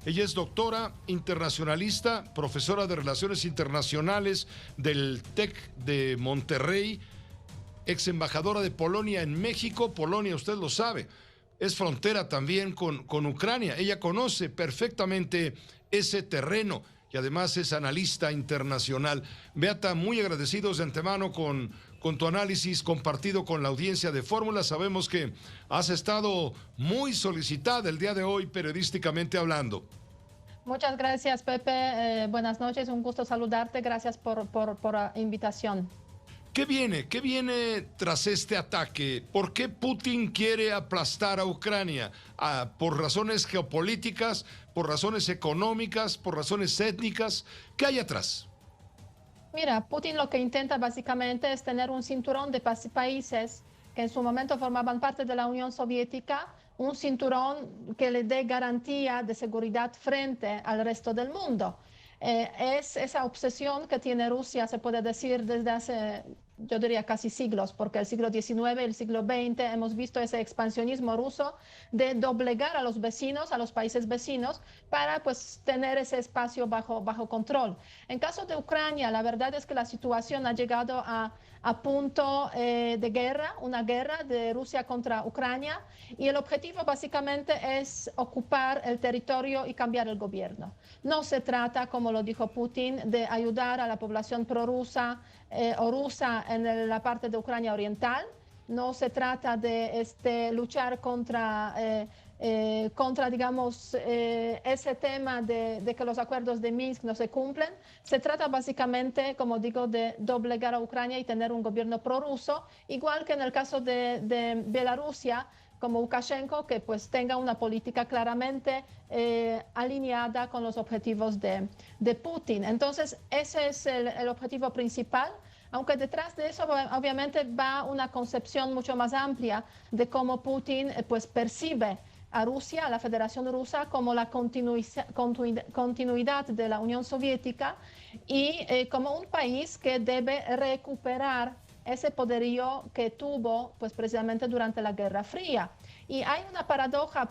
Ella es doctora internacionalista, profesora de Relaciones Internacionales del TEC de Monterrey, ex embajadora de Polonia en México. Polonia, usted lo sabe, es frontera también con Ucrania. Ella conoce perfectamente ese terreno y además es analista internacional. Beata, muy agradecidos de antemano con tu análisis compartido con la audiencia de Fórmula. Sabemos que has estado muy solicitada el día de hoy, periodísticamente hablando. Muchas gracias, Pepe. Buenas noches, un gusto saludarte. Gracias por la invitación. ¿Qué viene? ¿Qué viene tras este ataque? ¿Por qué Putin quiere aplastar a Ucrania? ¿Por razones geopolíticas? ¿Por razones económicas? ¿Por razones étnicas? ¿Qué hay atrás? Mira, Putin lo que intenta básicamente es tener un cinturón de países que en su momento formaban parte de la Unión Soviética, un cinturón que le dé garantía de seguridad frente al resto del mundo. Es esa obsesión que tiene Rusia, se puede decir, desde hace, yo diría, casi siglos, porque el siglo XIX y el siglo XX hemos visto ese expansionismo ruso de doblegar a los vecinos, a los países vecinos, para pues tener ese espacio bajo control. En caso de Ucrania, la verdad es que la situación ha llegado a punto de guerra, una guerra de Rusia contra Ucrania, y el objetivo básicamente es ocupar el territorio y cambiar el gobierno. No se trata, como lo dijo Putin, de ayudar a la población prorrusa o rusa en la parte de Ucrania oriental. No se trata de luchar contra, digamos, ese tema de que los acuerdos de Minsk no se cumplen. Se trata básicamente, como digo, de doblegar a Ucrania y tener un gobierno prorruso, igual que en el caso de Bielorrusia, como Lukashenko, que pues tenga una política claramente alineada con los objetivos de Putin. Entonces, ese es el objetivo principal, aunque detrás de eso obviamente va una concepción mucho más amplia de cómo Putin pues percibe a Rusia, a la Federación Rusa, como la continuidad de la Unión Soviética y como un país que debe recuperar ese poderío que tuvo pues precisamente durante la Guerra Fría. Y hay una paradoja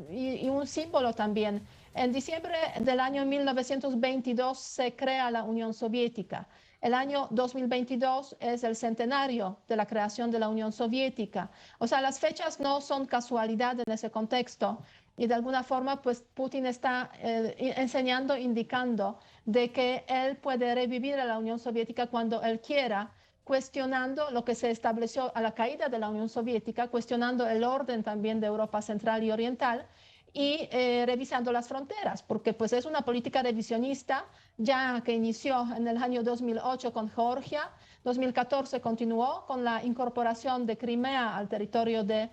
y un símbolo también. En diciembre del año 1922 se crea la Unión Soviética. El año 2022 es el centenario de la creación de la Unión Soviética. O sea, las fechas no son casualidad en ese contexto. Y de alguna forma, pues Putin está enseñando, indicando de que él puede revivir a la Unión Soviética cuando él quiera, cuestionando lo que se estableció a la caída de la Unión Soviética, cuestionando el orden también de Europa Central y Oriental y revisando las fronteras, porque pues es una política revisionista ya que inició en el año 2008 con Georgia, 2014 continuó con la incorporación de Crimea al territorio de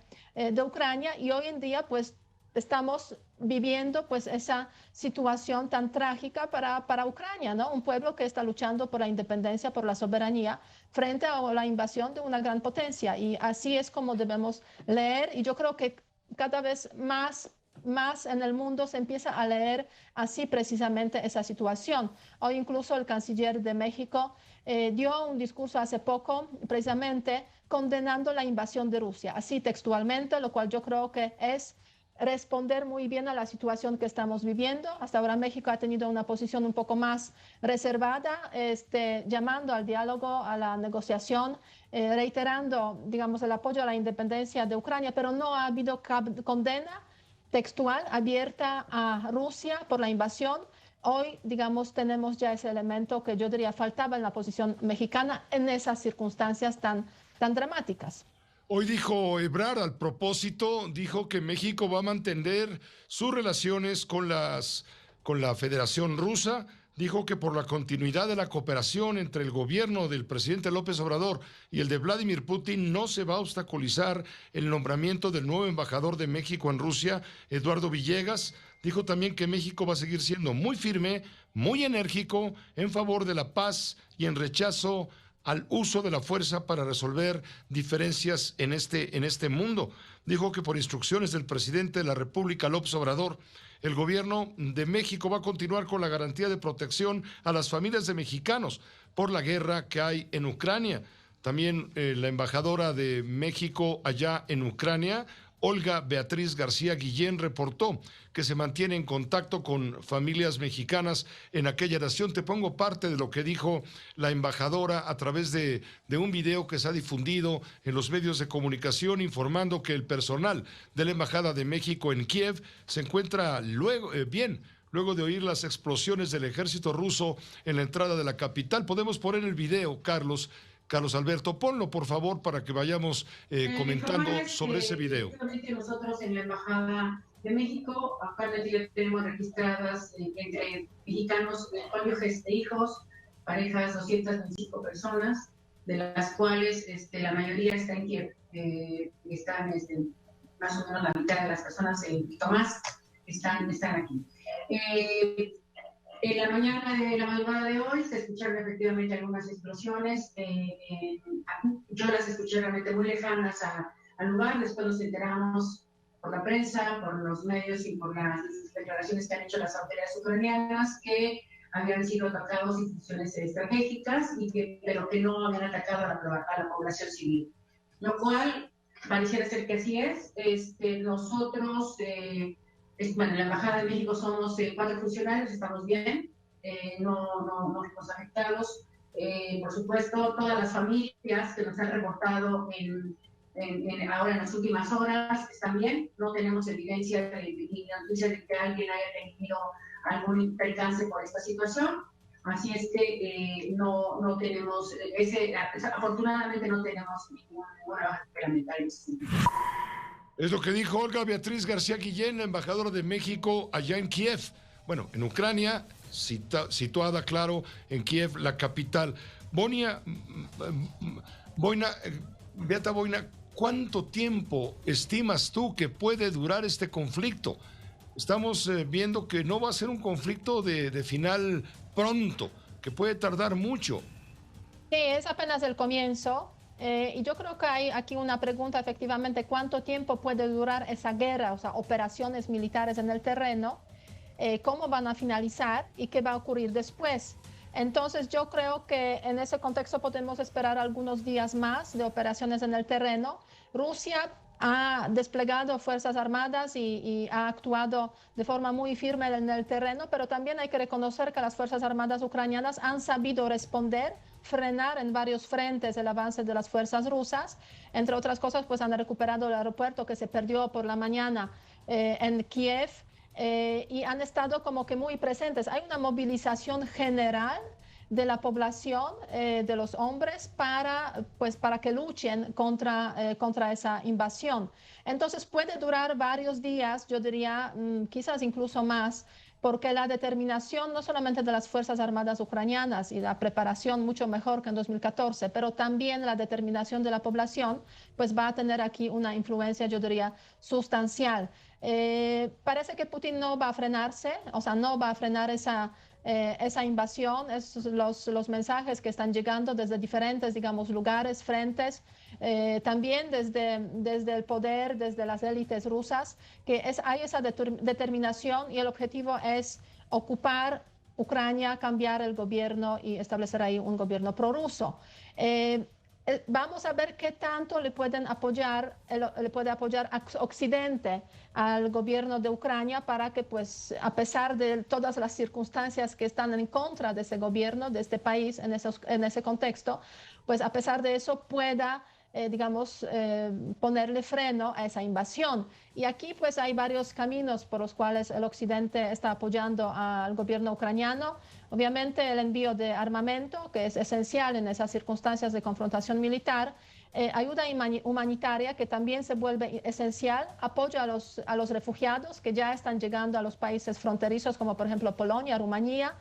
Ucrania y hoy en día pues estamos viviendo pues esa situación tan trágica para Ucrania, ¿no? Un pueblo que está luchando por la independencia, por la soberanía, frente a la invasión de una gran potencia. Y así es como debemos leer. Y yo creo que cada vez más en el mundo se empieza a leer así precisamente esa situación. Hoy incluso el canciller de México dio un discurso hace poco precisamente condenando la invasión de Rusia, así textualmente, lo cual yo creo que es responder muy bien a la situación que estamos viviendo. Hasta ahora México ha tenido una posición un poco más reservada, llamando al diálogo, a la negociación, reiterando, digamos, el apoyo a la independencia de Ucrania, pero no ha habido condena textual abierta a Rusia por la invasión. Hoy, digamos, tenemos ya ese elemento que yo diría faltaba en la posición mexicana en esas circunstancias tan dramáticas. Hoy dijo Ebrard, al propósito, dijo que México va a mantener sus relaciones con la Federación Rusa. Dijo que por la continuidad de la cooperación entre el gobierno del presidente López Obrador y el de Vladimir Putin no se va a obstaculizar el nombramiento del nuevo embajador de México en Rusia, Eduardo Villegas. Dijo también que México va a seguir siendo muy firme, muy enérgico en favor de la paz y en rechazo al uso de la fuerza para resolver diferencias en este mundo. Dijo que por instrucciones del presidente de la República, López Obrador, el gobierno de México va a continuar con la garantía de protección a las familias de mexicanos por la guerra que hay en Ucrania. También la embajadora de México allá en Ucrania, Olga Beatriz García Guillén reportó que se mantiene en contacto con familias mexicanas en aquella nación. Te pongo parte de lo que dijo la embajadora a través de un video que se ha difundido en los medios de comunicación informando que el personal de la Embajada de México en Kiev se encuentra bien, luego de oír las explosiones del ejército ruso en la entrada de la capital. Podemos poner el video, Carlos Alberto, ponlo por favor para que vayamos comentando sobre ese video. Nosotros en la Embajada de México actualmente ya tenemos registradas entre mexicanos, cónyuges e hijos, parejas, 225 personas, de las cuales la mayoría está en Kiev. Están más o menos la mitad de las personas, un poquito más, están aquí. En la mañana de la madrugada de hoy se escucharon efectivamente algunas explosiones. Yo las escuché realmente muy lejanas al lugar. Después nos enteramos por la prensa, por los medios y por las declaraciones que han hecho las autoridades ucranianas que habían sido atacados instituciones estratégicas, pero que no habían atacado a la población civil. Lo cual pareciera ser que así es. Nosotros... bueno, en la Embajada de México somos 4 funcionarios, estamos bien, no estamos afectados. Por supuesto, todas las familias que nos han reportado ahora en las últimas horas están bien, no tenemos evidencia de que alguien haya tenido algún percance por esta situación, así es que no tenemos, afortunadamente no tenemos ninguna baja reglamentaria. Es lo que dijo Olga Beatriz García Guillén, la embajadora de México allá en Kiev. Bueno, en Ucrania, situada, claro, en Kiev, la capital. Beata Boina, ¿cuánto tiempo estimas tú que puede durar este conflicto? Estamos viendo que no va a ser un conflicto de final pronto, que puede tardar mucho. Sí, es apenas el comienzo. Y yo creo que hay aquí una pregunta, efectivamente, ¿cuánto tiempo puede durar esa guerra, o sea, operaciones militares en el terreno? ¿Cómo van a finalizar y qué va a ocurrir después? Entonces, yo creo que en ese contexto podemos esperar algunos días más de operaciones en el terreno. Rusia ha desplegado fuerzas armadas y ha actuado de forma muy firme en el terreno, pero también hay que reconocer que las fuerzas armadas ucranianas han sabido responder, frenar en varios frentes el avance de las fuerzas rusas. Entre otras cosas, pues han recuperado el aeropuerto que se perdió por la mañana en Kiev y han estado como que muy presentes. Hay una movilización general de la población, de los hombres, para que luchen contra esa invasión. Entonces puede durar varios días, yo diría quizás incluso más, porque la determinación no solamente de las Fuerzas Armadas ucranianas y la preparación mucho mejor que en 2014, pero también la determinación de la población, pues va a tener aquí una influencia, yo diría, sustancial. Parece que Putin no va a frenarse, o sea, no va a frenar esa invasión, los mensajes que están llegando desde diferentes, digamos, lugares, frentes, también desde el poder, desde las élites rusas, que hay esa determinación y el objetivo es ocupar Ucrania, cambiar el gobierno y establecer ahí un gobierno prorruso. Vamos a ver qué tanto le puede apoyar Occidente al gobierno de Ucrania para que, pues, a pesar de todas las circunstancias que están en contra de ese gobierno, de este país, en ese contexto, pues a pesar de eso pueda ponerle freno a esa invasión. Y aquí pues hay varios caminos por los cuales el Occidente está apoyando al gobierno ucraniano. Obviamente el envío de armamento, que es esencial en esas circunstancias de confrontación militar, ayuda humanitaria, que también se vuelve esencial, apoyo a los refugiados que ya están llegando a los países fronterizos, como por ejemplo Polonia, Rumanía,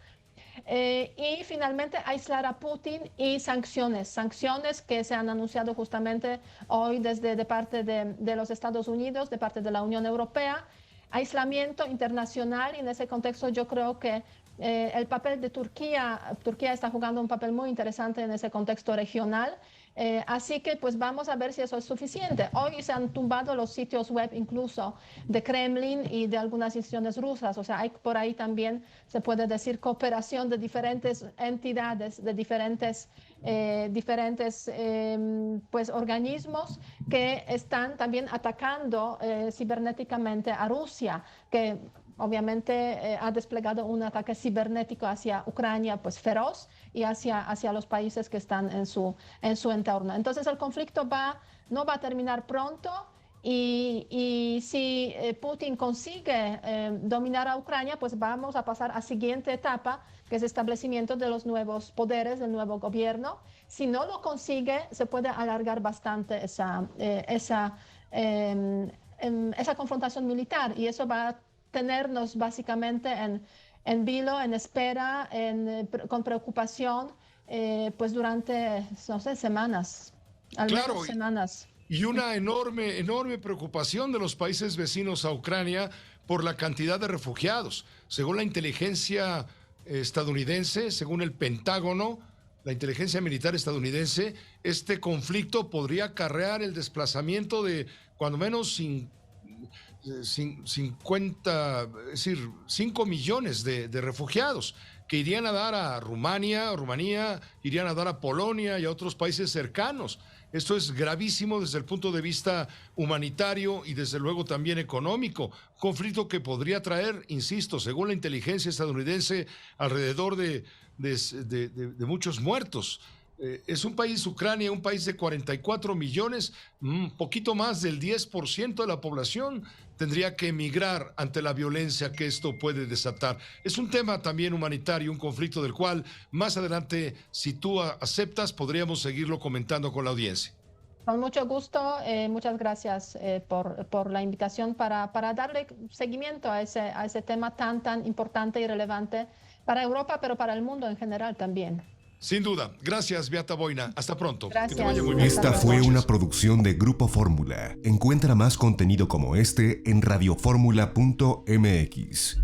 y finalmente aislar a Putin y sanciones que se han anunciado justamente hoy de parte de los Estados Unidos, de parte de la Unión Europea, aislamiento internacional, y en ese contexto yo creo que el papel de Turquía está jugando un papel muy interesante en ese contexto regional. Así que pues vamos a ver si eso es suficiente. Hoy se han tumbado los sitios web incluso de Kremlin y de algunas instituciones rusas. O sea, hay por ahí también, se puede decir, cooperación de diferentes entidades, de diferentes diferentes pues, organismos que están también atacando cibernéticamente a Rusia, que obviamente ha desplegado un ataque cibernético hacia Ucrania pues feroz y hacia los países que están en su entorno. Entonces el conflicto no va a terminar pronto. Y si Putin consigue dominar a Ucrania, pues vamos a pasar a la siguiente etapa, que es el establecimiento de los nuevos poderes del nuevo gobierno. Si no lo consigue, se puede alargar bastante esa confrontación militar, y eso va a tenernos básicamente en vilo, en espera, con preocupación, pues durante, no sé, semanas, al menos semanas. Y una enorme preocupación de los países vecinos a Ucrania por la cantidad de refugiados. Según la inteligencia estadounidense, según el Pentágono, la inteligencia militar estadounidense, este conflicto podría acarrear el desplazamiento de cuando menos 50, es decir, 5 millones de refugiados que irían a dar a Rumanía, irían a dar a Polonia y a otros países cercanos. Esto es gravísimo desde el punto de vista humanitario y desde luego también económico. Conflicto que podría traer, insisto, según la inteligencia estadounidense, alrededor de muchos muertos. Es un país, Ucrania, un país de 44 millones, un poquito más del 10% de la población tendría que emigrar ante la violencia que esto puede desatar. Es un tema también humanitario, un conflicto del cual más adelante, si tú aceptas, podríamos seguirlo comentando con la audiencia. Con mucho gusto, muchas gracias por la invitación para darle seguimiento a ese tema tan importante y relevante para Europa, pero para el mundo en general también. Sin duda. Gracias, Beata Boina. Hasta pronto. Gracias. Que te vaya muy bien. Esta fue una producción de Grupo Fórmula. Encuentra más contenido como este en radioformula.mx.